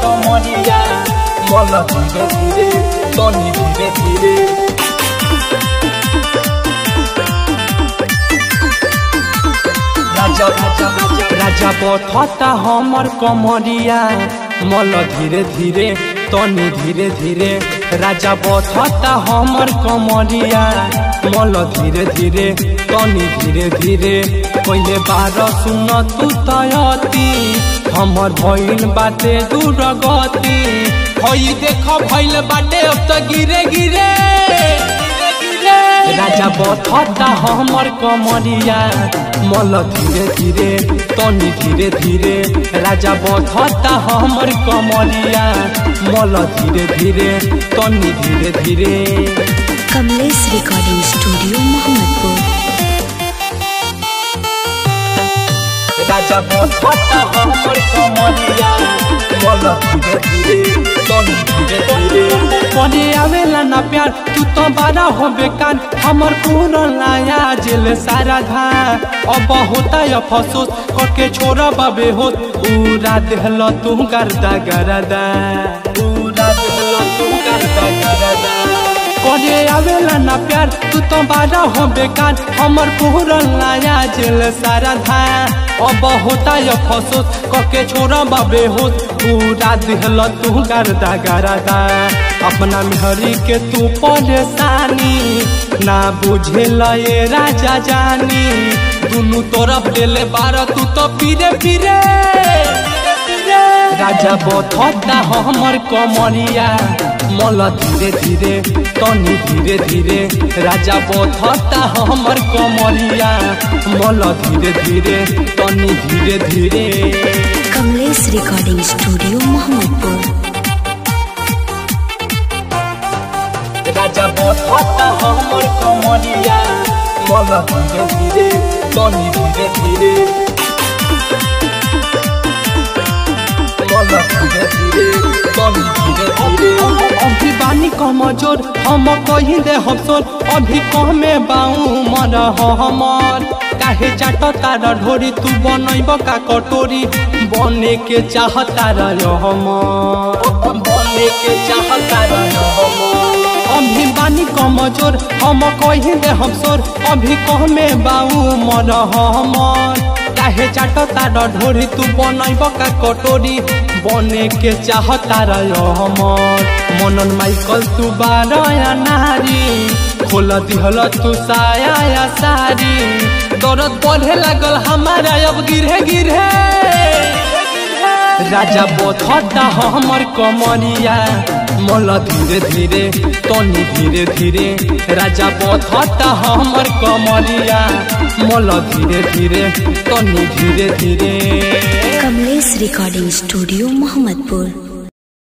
कमरिया मल धीरे धीरे तनी धीरे धीरे राजा राजा राजा बथता हमर कमरिया मल धीरे धीरे तनी धीरे धीरे राजा बथता हमर कमरिया मल धीरे धीरे तनी धीरे धीरे पहले बार सुन तू तयती हमर भइल बाटे दूर गति हई देख भइल बाटे अब तो गिरे गिरे राजा बथता हमर कमरिया मल धीरे धीरे तनी धीरे धीरे राजा बथता हमर कमरिया मल धीरे धीरे तनी धीरे धीरे कमलेश रिकॉर्डिंग स्टूडियो मोहम्मदपुर राजा बथता हमर कमरिया मल धीरे धीरे तनी धीरे धीरे पने आवेला ना प्यार तू तो बड़ा हो बेकार हमर पूरा लाया जेल सारा धा अब होता अफसोस करके छोरा बाबे हो पूरा देहल तू गर्दा गरदा पूरा देहल तू गर्दा गरदा पने आवेला ना प्यार तू तो बड़ा हो बेकार हमर पूरा लाया जेल सारा धा अब होता अफसोस करके छोरा बाबे हो पूरा देहल तू गर्दा गरदा अपना मेहरी के तू परेशानी ना बुझे ये राजा जानी दुनू तरफ डेले बार तू तो पीरे पीरे राजा बथता हमर कमरिया मल धीरे धीरे तनी धीरे धीरे राजा बथता हमर कमरिया मल धीरे धीरे तनी धीरे धीरे कमलेश रिकॉर्डिंग स्टूडियो मोहम्मदपुर राजा बथता हमर कमरिया मल धीरे धीरे तनी धीरे धीरे मल धीरे धीरे तनी धीरे धीरे अभी बानी कमजोर हम कही दे हमसोर अभी कमे बाऊ मर हमर काहे चाट तार ढोरी तू बनैब का कटोरी बने के चाहता हमर बने के चाहता हमर अभी बानी कमजोर हम कही दे हमसोर अभी कहमे बाऊ मर हमर काहे चाट तार ढोरी तू बनैब का कटोरी बने के चाहता हमर मनन माइकल तू बारया नारी खोल दिहल तू साया सारी दर्द बढ़े लागल हमारा अब गिरे गिरे राजा बथता हमर कमरिया मल धीरे धीरे तनी धीरे धीरे राजा बथता हमर कमरिया मल धीरे धीरे तनी धीरे धीरे कमलेश रिकॉर्डिंग स्टूडियो मोहम्मदपुर।